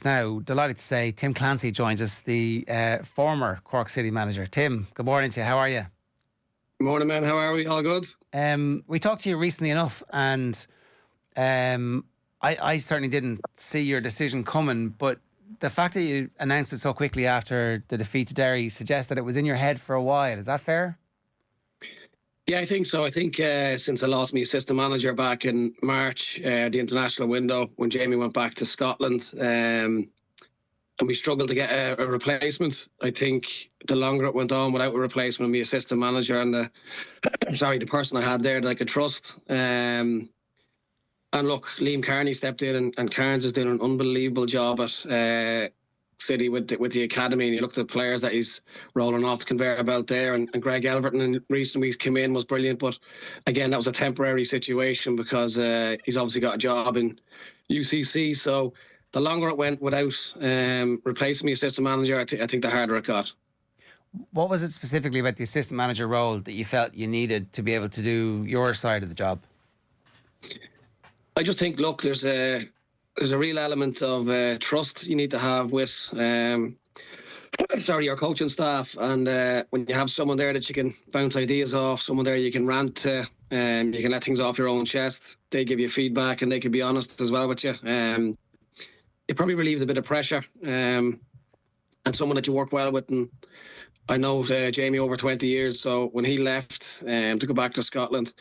Now, delighted to say Tim Clancy joins us, the former Cork City manager. Tim, good morning to you. How are you? Good morning, man. How are we? All good? We talked to you recently enough, and I certainly didn't see your decision coming, but the fact that you announced it so quickly after the defeat to Derry suggests that it was in your head for a while. Is that fair? Yeah, I think so. I think since I lost my assistant manager back in March, the international window, when Jamie went back to Scotland, and we struggled to get a replacement. I think the longer it went on without a replacement, my assistant manager and the person I had there that I could trust. And look, Liam Carney stepped in, and Carnes is doing an unbelievable job at City with the academy, and you look at the players that he's rolling off the conveyor belt there, and Greg Elverton in recent weeks came in, was brilliant, but again that was a temporary situation because he's obviously got a job in UCC. So the longer it went without replacing the assistant manager, I think the harder it got. What was it specifically about the assistant manager role that you felt you needed to be able to do your side of the job? I just think, look, there's a real element of trust you need to have with your coaching staff, and when you have someone there that you can bounce ideas off, someone there you can rant to, you can let things off your own chest, they give you feedback and they can be honest as well with you. It probably relieves a bit of pressure, and someone that you work well with. And I know Jamie over 20 years, so when he left to go back to Scotland,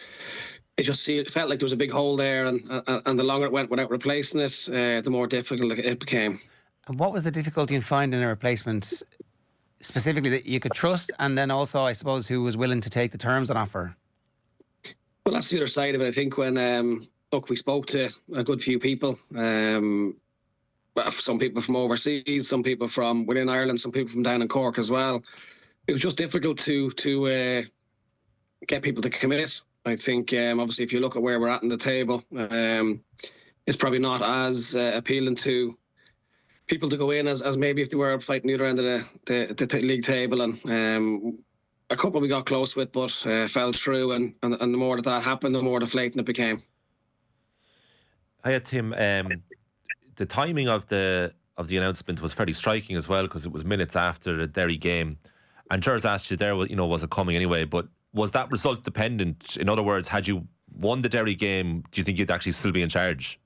it felt like there was a big hole there, and the longer it went without replacing it, the more difficult it became. And what was the difficulty in finding a replacement, specifically that you could trust, and then also, I suppose, who was willing to take the terms on offer? Well, that's the other side of it. I think when we spoke to a good few people, some people from overseas, some people from within Ireland, some people from down in Cork as well. It was just difficult to get people to commit. I think, obviously, if you look at where we're at in the table, it's probably not as appealing to people to go in as maybe if they were fighting the other end of the league table. And a couple we got close with, but fell through. And the more that happened, the more deflating it became. Hiya, Tim. The timing of the announcement was fairly striking as well, because it was minutes after the Derry game. And Ger's asked you there, was it coming anyway? But was that result dependent? In other words, had you won the Derry game, do you think you'd actually still be in charge?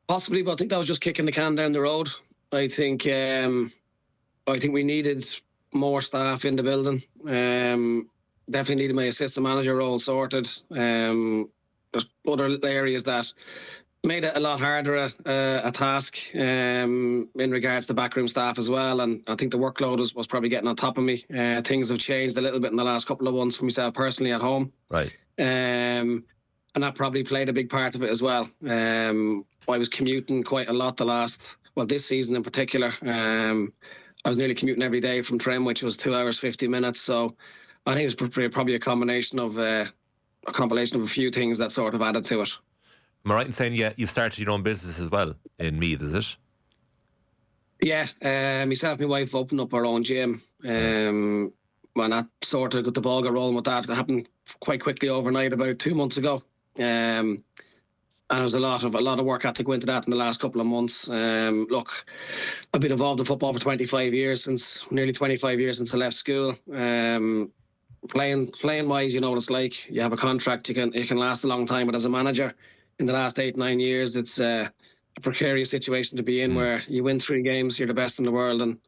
Possibly, but I think that was just kicking the can down the road. I think we needed more staff in the building. Definitely needed my assistant manager role sorted. There's other areas that made it a lot harder a task in regards to backroom staff as well, and I think the workload was probably getting on top of me. Things have changed a little bit in the last couple of months for myself personally at home, right? And that probably played a big part of it as well. I was commuting quite a lot this season in particular. I was nearly commuting every day from Trim, which was 2 hours 50 minutes. So I think it was probably a compilation of a few things that sort of added to it. Am I right in saying, you've started your own business as well in Meath, is it? Yeah, myself and my wife opened up our own gym. When that sort of got the ball rolling with that, it happened quite quickly overnight about 2 months ago. And there was a lot of work had to go into that in the last couple of months. Look, I've been involved in football for nearly 25 years since I left school. Playing wise, you know what it's like. You have a contract, it can last a long time, but as a manager, in the last 8-9 years, it's a precarious situation to be in, where you win 3 games, you're the best in the world, and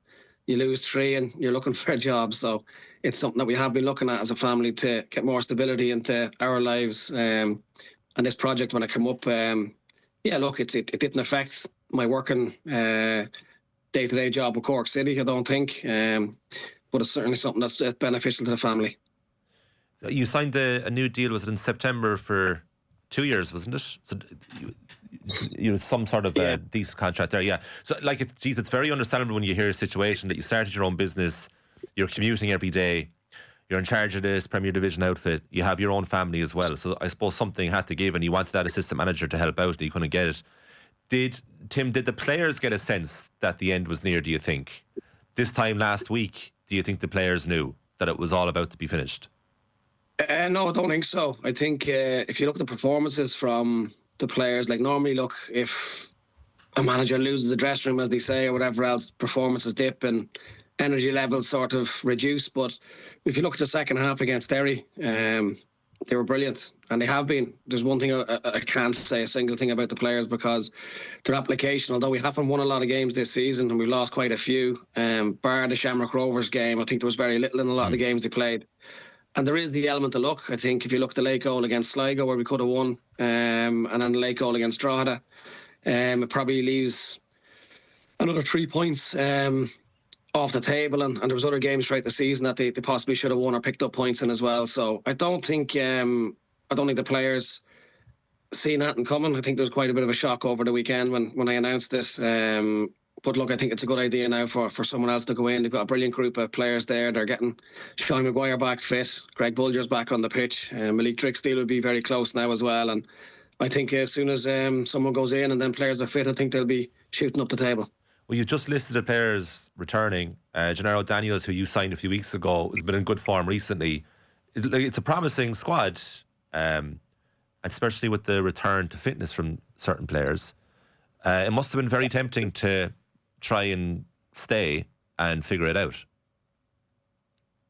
you lose 3 and you're looking for a job. So it's something that we have been looking at as a family to get more stability into our lives. And this project, when it came up, it didn't affect my working day-to-day job with Cork City, I don't think. But it's certainly something that's beneficial to the family. So you signed a new deal, was it in September, for 2 years, wasn't it? So you know, some sort of decent contract there, yeah. So it's very understandable when you hear a situation that you started your own business, you're commuting every day, you're in charge of this Premier Division outfit, you have your own family as well. So I suppose something had to give, and you wanted that assistant manager to help out, and you couldn't get it. Did the players get a sense that the end was near, do you think? This time last week, do you think the players knew that it was all about to be finished? No, I don't think so. I think if you look at the performances from the players. Like normally, look, if a manager loses the dressing room, as they say, or whatever else, performances dip and energy levels sort of reduce. But if you look at the second half against Derry, they were brilliant, and they have been. There's one thing I can't say a single thing about the players, because their application, although we haven't won a lot of games this season and we've lost quite a few, bar the Shamrock Rovers game, I think there was very little in a lot of the games they played. And there is the element of luck. I think if you look at the late goal against Sligo, where we could have won, and then the late goal against Drogheda, it probably leaves another 3 points off the table, and there was other games throughout the season that they possibly should have won or picked up points in as well. So I don't think the players seen that coming. I think there was quite a bit of a shock over the weekend when I announced it. But look, I think it's a good idea now for someone else to go in. They've got a brilliant group of players there. They're getting Sean Maguire back fit, Greg Bulger's back on the pitch, Malik Dricksteele will be very close now as well. And I think as soon as someone goes in and then players are fit, I think they'll be shooting up the table. Well, you just listed the players returning. Gennaro Daniels, who you signed a few weeks ago, has been in good form recently. It's a promising squad, especially with the return to fitness from certain players. It must have been very tempting to try and stay and figure it out.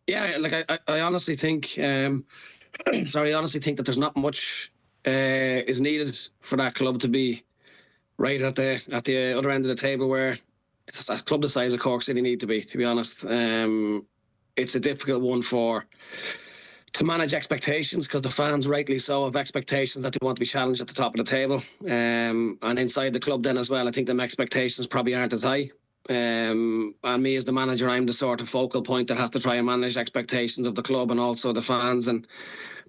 Yeah, like I honestly think, I honestly think that there's not much is needed for that club to be right at the other end of the table, where it's a club the size of Cork City need to be honest. It's a difficult one to manage expectations, because the fans, rightly so, have expectations that they want to be challenged at the top of the table. And inside the club then as well, I think them expectations probably aren't as high. And me as the manager, I'm the sort of focal point that has to try and manage expectations of the club and also the fans. And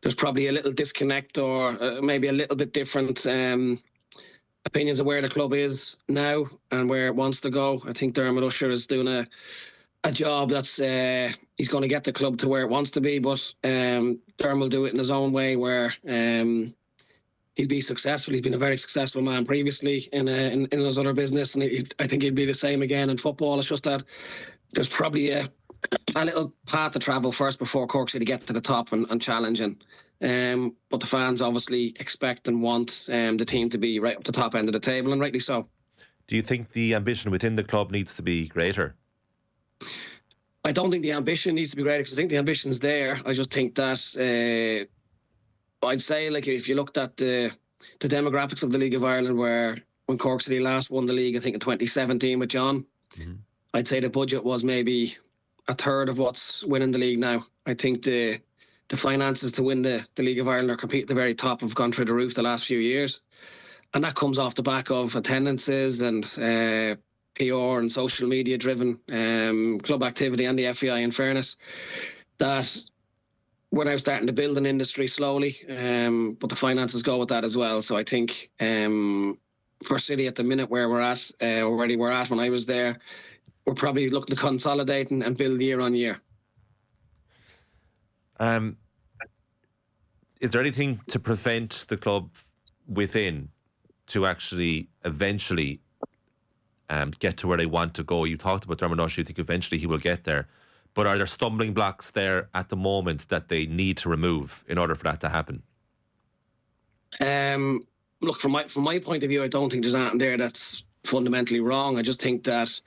there's probably a little disconnect, or maybe a little bit different opinions of where the club is now and where it wants to go. I think Dermot Usher is doing a job that's he's going to get the club to where it wants to be, but Dermot will do it in his own way, where he'll be successful. He's been a very successful man previously in his other business, and I think he'll be the same again in football. It's just that there's probably a little path to travel first before Cork City get to the top and challenging. But the fans obviously expect and want the team to be right up the top end of the table, and rightly so. Do you think the ambition within the club needs to be greater? I don't think the ambition needs to be greater, because I think the ambition's there. I just think that I'd say, like, if you looked at the demographics of the League of Ireland, where when Cork City last won the league, I think in 2017 with John, I'd say the budget was maybe a third of what's winning the league now. I think the finances to win the League of Ireland or compete at the very top have gone through the roof the last few years. And that comes off the back of attendances and PR and social media driven club activity, and the FEI, in fairness, that we're now starting to build an industry slowly, but the finances go with that as well. So I think for City at the minute where we're at, already we're at when I was there, we're probably looking to consolidate and build year on year. Is there anything to prevent the club within to actually eventually get to where they want to go? You talked about Dermot Usher, you think eventually he will get there. But are there stumbling blocks there at the moment that they need to remove in order for that to happen? Look, from my point of view, I don't think there's anything there that's fundamentally wrong. I just think that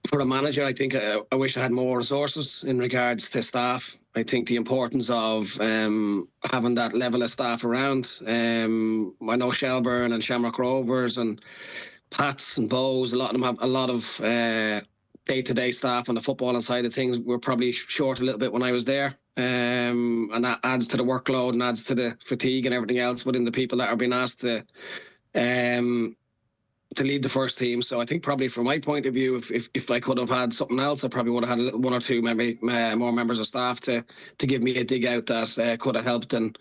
for a manager, I think I wish I had more resources in regards to staff. I think the importance of having that level of staff around. I know Shelburne and Shamrock Rovers and Pats and Bows, a lot of them have a lot of day-to-day staff on the footballing side of things. We're probably short a little bit when I was there, and that adds to the workload and adds to the fatigue and everything else within the people that are being asked to lead the first team. So I think probably from my point of view, if I could have had something else, I probably would have had one or two maybe more members of staff to give me a dig out that could have helped and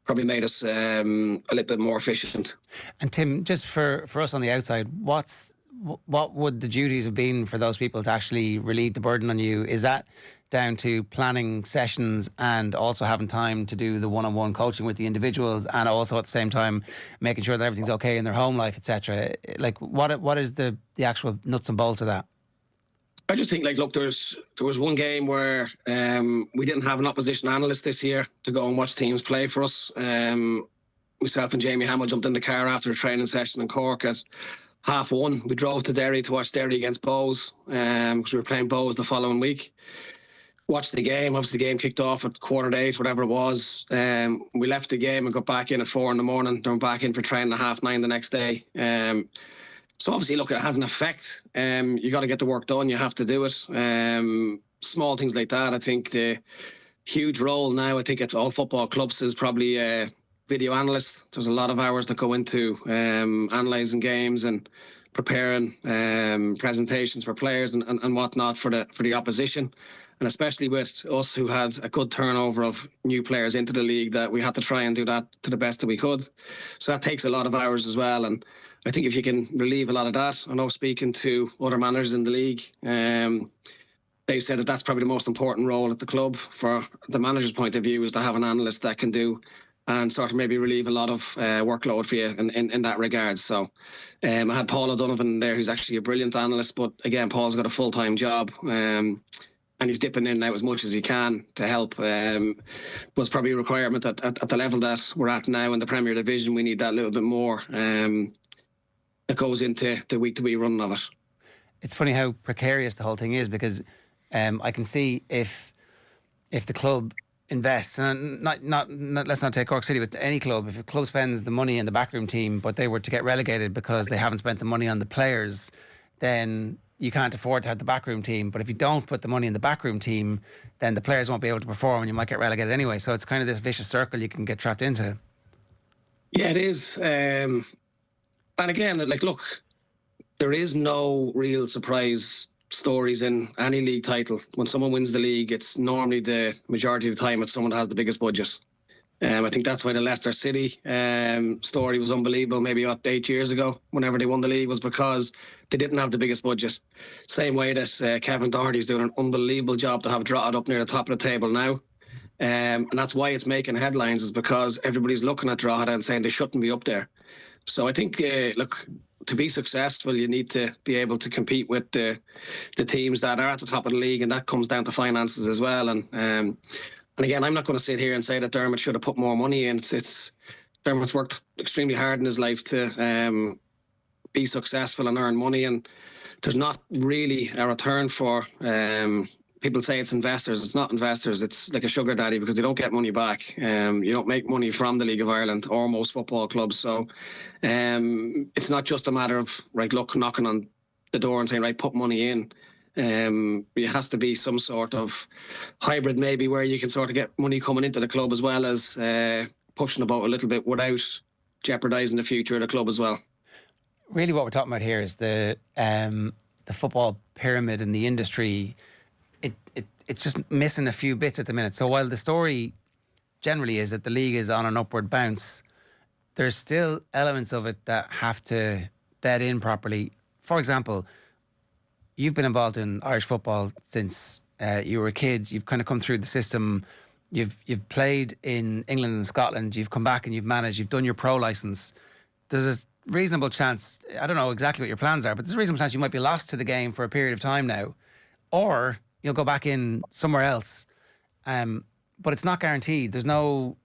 probably made us a little bit more efficient. And Tim, just for us on the outside, what would the duties have been for those people to actually relieve the burden on you? Is that down to planning sessions and also having time to do the one-on-one coaching with the individuals, and also at the same time making sure that everything's okay in their home life, etc.? Like, what is the actual nuts and bolts of that? I just think, like, look, there was one game where we didn't have an opposition analyst this year to go and watch teams play for us. myself and Jamie Hamill jumped in the car after a training session in Cork at 1:30. We drove to Derry to watch Derry against Bows, because we were playing Bows the following week. Watched the game. Obviously, the game kicked off at 7:45, whatever it was. We left the game and got back in at 4 a.m. Then went back in for training at 9:30 the next day. So obviously, look, it has an effect. You got to get the work done. You have to do it. Small things like that. I think the huge role now, I think at all football clubs, is probably video analysts. There's a lot of hours that go into analysing games and preparing presentations for players and whatnot for the opposition. And especially with us, who had a good turnover of new players into the league, that we had to try and do that to the best that we could. So that takes a lot of hours as well. And I think if you can relieve a lot of that, I know speaking to other managers in the league, they said that that's probably the most important role at the club for the manager's point of view, is to have an analyst that can do and sort of maybe relieve a lot of workload for you in that regard. So I had Paul O'Donovan there, who's actually a brilliant analyst, but again, Paul's got a full-time job. And he's dipping in now as much as he can to help. Was probably a requirement at the level that we're at now in the Premier Division. We need that little bit more that goes into the week-to-week running of it. It's funny how precarious the whole thing is, because I can see if the club invests, and not let's not take Cork City, but any club, if a club spends the money in the backroom team, but they were to get relegated because they haven't spent the money on the players, then you can't afford to have the backroom team. But if you don't put the money in the backroom team, then the players won't be able to perform and you might get relegated anyway. So it's kind of this vicious circle you can get trapped into. Yeah, it is. And again, like, look, there is no real surprise stories in any league title. When someone wins the league, it's normally the majority of the time it's someone that has the biggest budget. I think that's why the Leicester City story was unbelievable maybe 8 years ago, whenever they won the league, was because they didn't have the biggest budget. Same way that Kevin Doherty's doing an unbelievable job to have Drogheda up near the top of the table now. And that's why it's making headlines, is because everybody's looking at Drogheda and saying they shouldn't be up there. So I think, look, to be successful, you need to be able to compete with the teams that are at the top of the league, and that comes down to finances as well. And again, I'm not going to sit here and say that Dermot should have put more money in. It's Dermot's worked extremely hard in his life to be successful and earn money, and there's not really a return for. People say it's investors. It's not investors. It's like a sugar daddy, because they don't get money back. You don't make money from the League of Ireland or most football clubs. So it's not just a matter of, right, look, knocking on the door and saying, right, put money in. It has to be some sort of hybrid, maybe, where you can sort of get money coming into the club as well as pushing the boat a little bit without jeopardising the future of the club as well. Really, what we're talking about here is the football pyramid in the industry. It's just missing a few bits at the minute. So while the story generally is that the league is on an upward bounce, there's still elements of it that have to bed in properly. For example, you've been involved in Irish football since you were a kid. You've kind of come through the system. You've played in England and Scotland. You've come back and you've managed. You've done your pro licence. There's a reasonable chance, I don't know exactly what your plans are, but there's a reasonable chance you might be lost to the game for a period of time now. Or you'll go back in somewhere else. But it's not guaranteed. There's no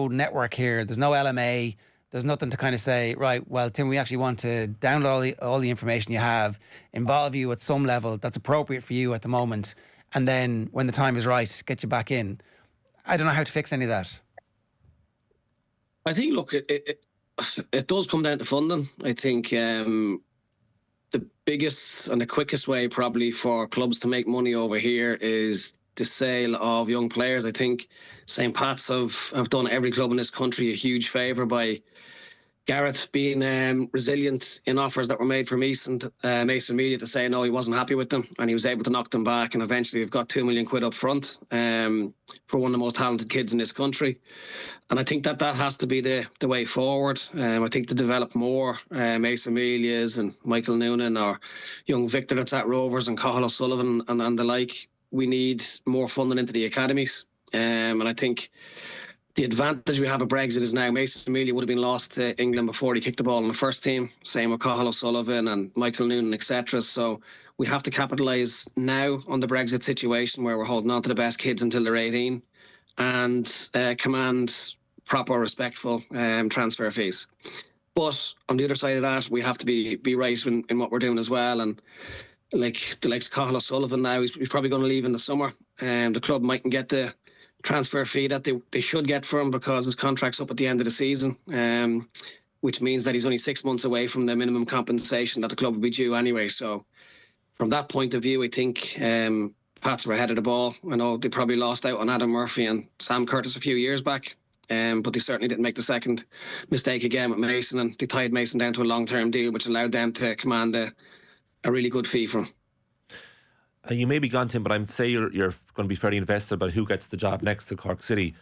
network here. There's no LMA. There's nothing to kind of say, right, well, Tim, we actually want to download all the information you have, involve you at some level that's appropriate for you at the moment, and then when the time is right, get you back in. I don't know how to fix any of that. I think, look, it does come down to funding. I think the biggest and the quickest way probably for clubs to make money over here is the sale of young players. I think St. Pat's have done every club in this country a huge favour by Gareth being resilient in offers that were made for Mason Media to say no, he wasn't happy with them, and he was able to knock them back, and eventually they've got £2 million up front for one of the most talented kids in this country. And I think that has to be the way forward. I think to develop more Mason Medias and Michael Noonan, or young Victor that's at Rovers, and Cathal O'Sullivan and the like, we need more funding into the academies. And I think the advantage we have of Brexit is now Mason Mealy would have been lost to England before he kicked the ball in the first team. Same with Cathal O'Sullivan and Michael Noonan, etc. So we have to capitalise now on the Brexit situation, where we're holding on to the best kids until they're 18, and command proper, respectful transfer fees. But on the other side of that, we have to be right in what we're doing as well. And like the likes of Cathal O'Sullivan now, he's probably going to leave in the summer. The club mightn't get the transfer fee that they should get for him because his contract's up at the end of the season, which means that he's only 6 months away from the minimum compensation that the club will be due anyway. So from that point of view, I think Pats were ahead of the ball. I know they probably lost out on Adam Murphy and Sam Curtis a few years back. But they certainly didn't make the second mistake again with Mason, and they tied Mason down to a long-term deal, which allowed them to command a really good fee from him. You may be gone, Tim, but I'm say you're going to be fairly invested about who gets the job next to Cork City.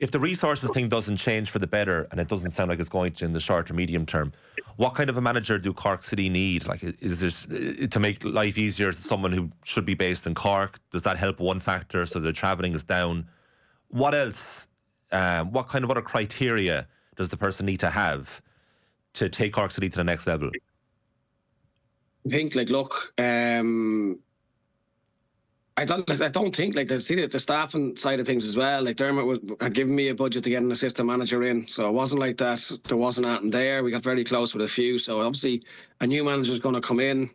If the resources thing doesn't change for the better, and it doesn't sound like it's going to in the short or medium term, what kind of a manager do Cork City need? Like, is this to make life easier to someone who should be based in Cork? Does that help one factor so the travelling is down? What else? What kind of other criteria does the person need to have to take Cork City to the next level? I think, I don't think the staffing side of things as well. Like Dermot had given me a budget to get an assistant manager in, so it wasn't like that. There wasn't anything there. We got very close with a few. So obviously, a new manager is going to come in,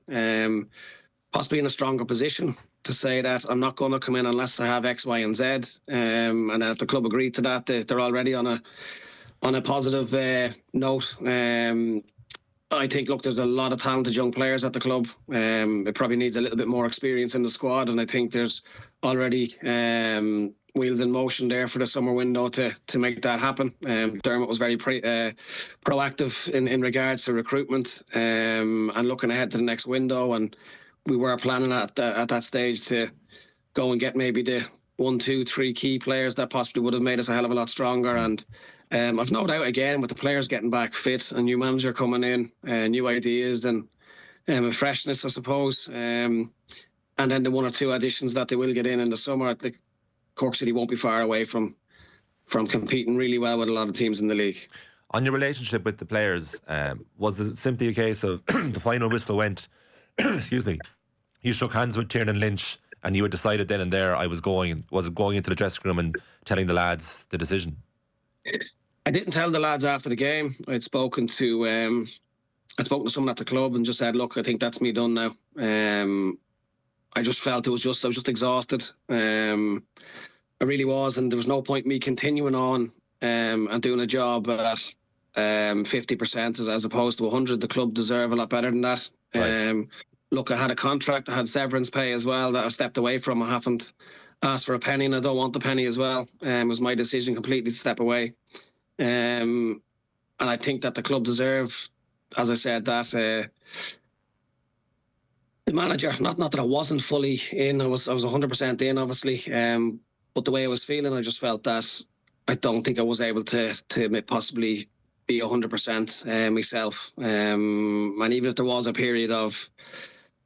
possibly in a stronger position to say that I'm not going to come in unless I have X, Y, and Z. And then if the club agreed to that, they're already on a positive note. I think, there's a lot of talented young players at the club. It probably needs a little bit more experience in the squad, and I think there's already wheels in motion there for the summer window to make that happen. Dermot was very proactive in regards to recruitment and looking ahead to the next window, and we were planning at that stage to go and get maybe the 1, 2, 3 key players that possibly would have made us a hell of a lot stronger. And I've no doubt, again, with the players getting back fit, a new manager coming in, new ideas and a freshness, I suppose. And then the 1 or 2 additions that they will get in the summer, I think Cork City won't be far away from competing really well with a lot of teams in the league. On your relationship with the players, was it simply a case of the final whistle went, excuse me, you shook hands with Tiernan Lynch and you had decided then and there was it going into the dressing room and telling the lads the decision? I didn't tell the lads after the game. I'd spoken to someone at the club and just said, look, I think that's me done now. I just felt I was just exhausted. I really was, and there was no point me continuing on and doing a job at 50% as opposed to 100. The club deserve a lot better than that. Right. Look, I had a contract, I had severance pay as well that I stepped away from. I haven't asked for a penny, and I don't want the penny as well. It was my decision completely to step away. And I think that the club deserve, as I said, that the manager, not that I wasn't fully in, I was 100% in, obviously. But the way I was feeling, I just felt that I don't think I was able to possibly be 100% myself. And even if there was a period of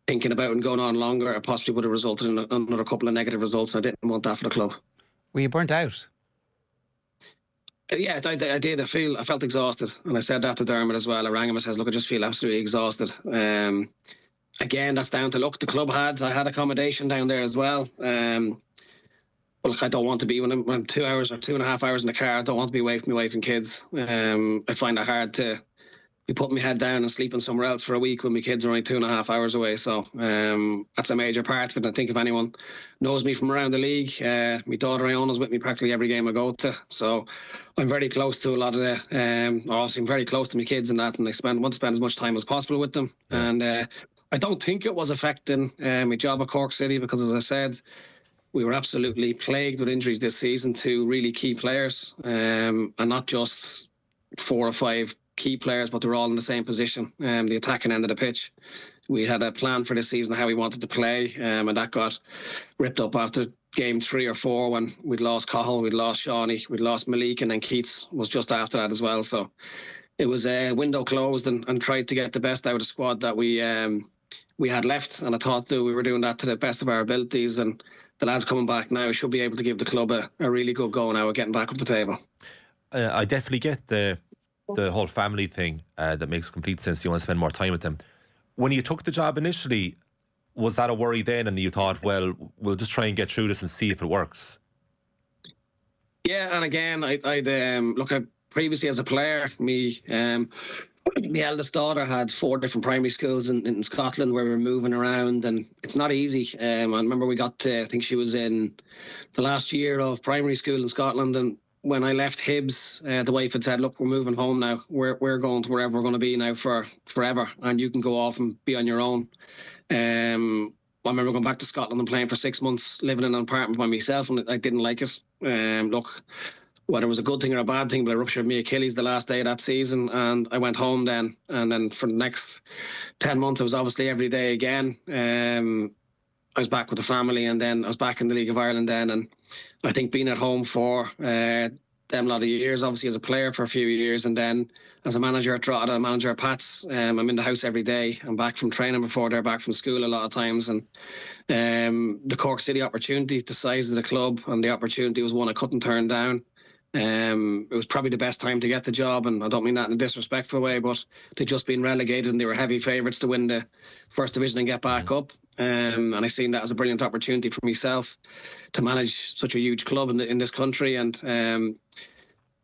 thinking about it and going on longer, it possibly would have resulted in another couple of negative results. And I didn't want that for the club. Were you burnt out? Yeah, I did. I felt exhausted, and I said that to Dermot as well. I rang him and says, "Look, I just feel absolutely exhausted." Again, that's down to luck. The club I had accommodation down there as well. But look, I don't want to be when I'm 2 hours or 2.5 hours in the car. I don't want to be away from my wife and kids. I find it hard to be putting my head down and sleeping somewhere else for a week when my kids are only 2.5 hours away. So that's a major part of it. I think if anyone knows me from around the league, my daughter Iona's with me practically every game I go to. So I'm very close to a lot of obviously I'm very close to my kids and that, and I want to spend as much time as possible with them. And I don't think it was affecting my job at Cork City because, as I said, we were absolutely plagued with injuries this season to really key players, and not just 4 or 5 key players, but they were all in the same position, the attacking end of the pitch. We had a plan for this season how we wanted to play, and that got ripped up after game 3 or 4 when we'd lost Cathal, we'd lost Shawnee, we'd lost Malik, and then Keats was just after that as well. So it was a window closed and tried to get the best out of the squad that we had left, and I thought that we were doing that to the best of our abilities, and the lads coming back now should be able to give the club a really good go now at getting back up the table. I definitely get the whole family thing. That makes complete sense. You want to spend more time with them. When you took the job initially, was that a worry then, and you thought, well, we'll just try and get through this and see if it works? Yeah, and again, I'd look at previously as a player, my eldest daughter had 4 different primary schools in Scotland where we were moving around, and it's not easy. I remember we got to, I think she was in the last year of primary school in Scotland, and when I left Hibs, the wife had said, "Look, we're moving home now. We're going to wherever we're going to be now for forever, and you can go off and be on your own." I remember going back to Scotland and playing for 6 months, living in an apartment by myself, and I didn't like it. Look, whether it was a good thing or a bad thing, but I ruptured my Achilles the last day of that season, and I went home then. And then for the next 10 months, I was obviously every day again. I was back with the family, and then I was back in the League of Ireland then. And I think being at home for them lot of years, obviously as a player for a few years, and then as a manager at Drogheda, a manager at Pats, I'm in the house every day. I'm back from training before they're back from school a lot of times. And the Cork City opportunity, the size of the club, and the opportunity was one I couldn't turn down. It was probably the best time to get the job, and I don't mean that in a disrespectful way, but they'd just been relegated and they were heavy favourites to win the first division and get back up. And I seen that as a brilliant opportunity for myself to manage such a huge club in this country. And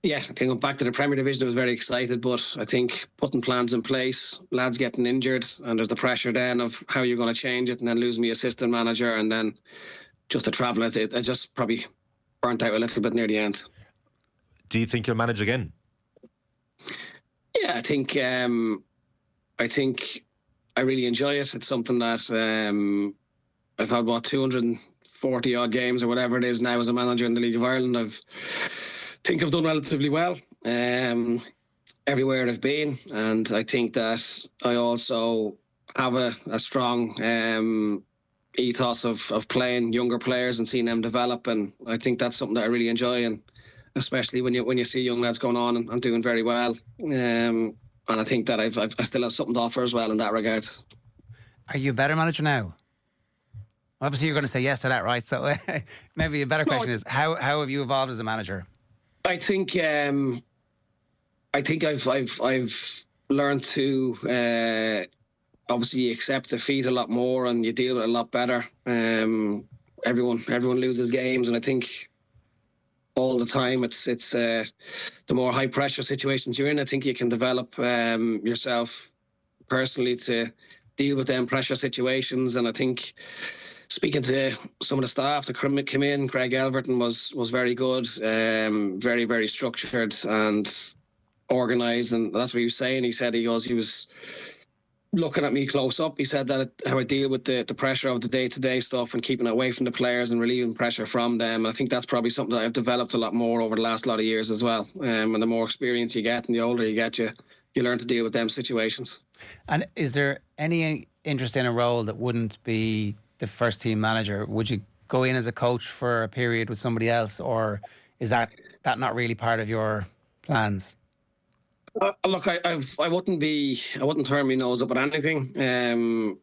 yeah, I think back to the Premier Division, I was very excited, but I think putting plans in place, lads getting injured, and there's the pressure then of how you're going to change it, and then losing me assistant manager, and then just to travel it, I just probably burnt out a little bit near the end. Do you think you'll manage again? Yeah, I think I really enjoy it. It's something that I've had 240 odd games or whatever it is now as a manager in the League of Ireland. I think I've done relatively well everywhere I've been, and I think that I also have a strong ethos of playing younger players and seeing them develop, and I think that's something that I really enjoy, and especially when you see young lads going on and doing very well. And I think that I still have something to offer as well in that regard. Are you a better manager now? Obviously, you're going to say yes to that, right? So maybe a better question is how have you evolved as a manager? I think I've learned to obviously accept defeat a lot more, and you deal with it a lot better. Everyone loses games, and I think all the time it's the more high pressure situations you're in, I think you can develop yourself personally to deal with them pressure situations. And I think speaking to some of the staff that came in, Craig Elverton was very good, very, very structured and organised, and that's what he was saying. He was looking at me close up. He said that how I deal with the pressure of the day-to-day stuff and keeping it away from the players and relieving pressure from them. I think that's probably something that I've developed a lot more over the last lot of years as well. And the more experience you get and the older you get, you learn to deal with them situations. And is there any interest in a role that wouldn't be the first team manager? Would you go in as a coach for a period with somebody else, or is that not really part of your plans? Look, I wouldn't turn my nose up at anything.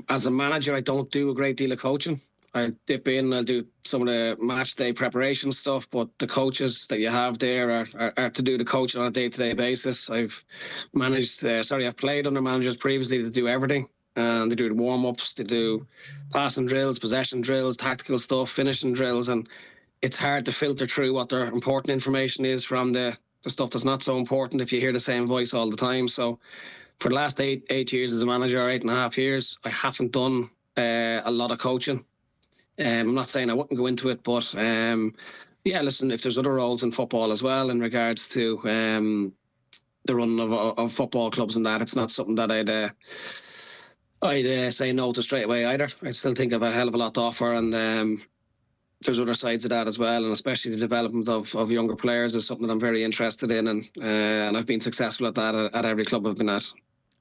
As a manager, I don't do a great deal of coaching. I dip in, I'll do some of the match day preparation stuff, but the coaches that you have there are to do the coaching on a day-to-day basis. I've played under managers previously to do everything. And they do the warm-ups, they do passing drills, possession drills, tactical stuff, finishing drills, and it's hard to filter through what their important information is from the stuff that's not so important if you hear the same voice all the time. So for the last eight years as a manager, 8.5 years, I haven't done a lot of coaching. I'm not saying I wouldn't go into it, but yeah, listen, if there's other roles in football as well in regards to the running of football clubs and that, it's not something that I'd say no to straight away either. I still think I have a hell of a lot to offer, and there's other sides of that as well, and especially the development of younger players is something that I'm very interested in, and I've been successful at that at every club I've been at.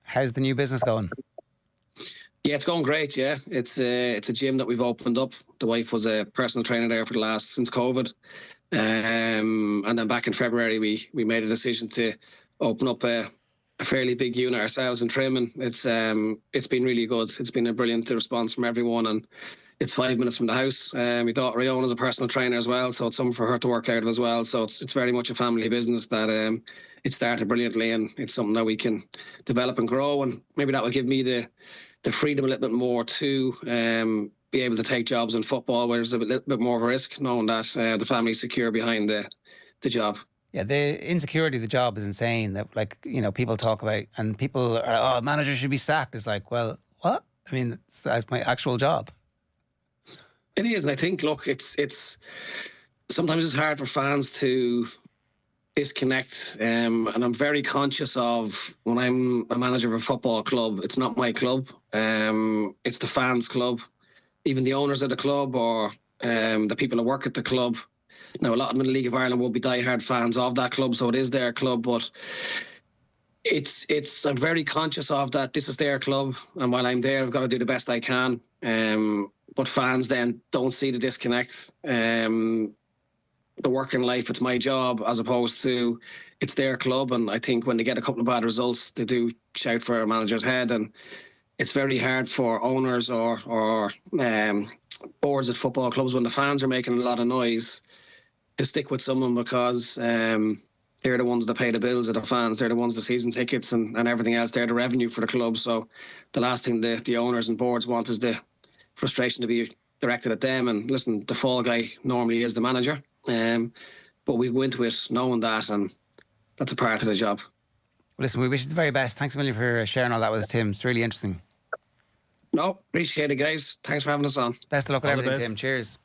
How's the new business going? Yeah, it's going great. Yeah, it's a gym that we've opened up. The wife was a personal trainer there since COVID, and then back in February we made a decision to open up a fairly big unit ourselves in Trim, and it's been really good. It's been a brilliant response from everyone, and it's 5 minutes from the house. My daughter Riona's a personal trainer as well, so it's something for her to work out of as well. So it's very much a family business that it started brilliantly, and it's something that we can develop and grow, and maybe that will give me the freedom a little bit more to be able to take jobs in football where there's a little bit more of a risk, knowing that the family's secure behind the job. Yeah, the insecurity of the job is insane. That, like, people talk about, and people are, oh, manager should be sacked. It's like, well, what? I mean, that's my actual job. It is, and I think, look, it's sometimes it's hard for fans to disconnect, and I'm very conscious of when I'm a manager of a football club, it's not my club, it's the fans' club, even the owners of the club or the people who work at the club. Now, a lot of them in the League of Ireland will be diehard fans of that club, so it is their club, but I'm very conscious of that. This is their club, and while I'm there, I've got to do the best I can. But fans then don't see the disconnect. The working life, it's my job, as opposed to it's their club. And I think when they get a couple of bad results, they do shout for a manager's head. And it's very hard for owners or boards at football clubs when the fans are making a lot of noise to stick with someone, because they're the ones that pay the bills of the fans. They're the ones, the season tickets and everything else. They're the revenue for the club. So the last thing the owners and boards want is the frustration to be directed at them. And listen, the fall guy normally is the manager. But we go into it knowing that, and that's a part of the job. Well, listen, we wish you the very best. Thanks a million for sharing all that with us, Tim. It's really interesting. No, appreciate it, guys. Thanks for having us on. Best of luck with All the everything, best. Tim. Cheers.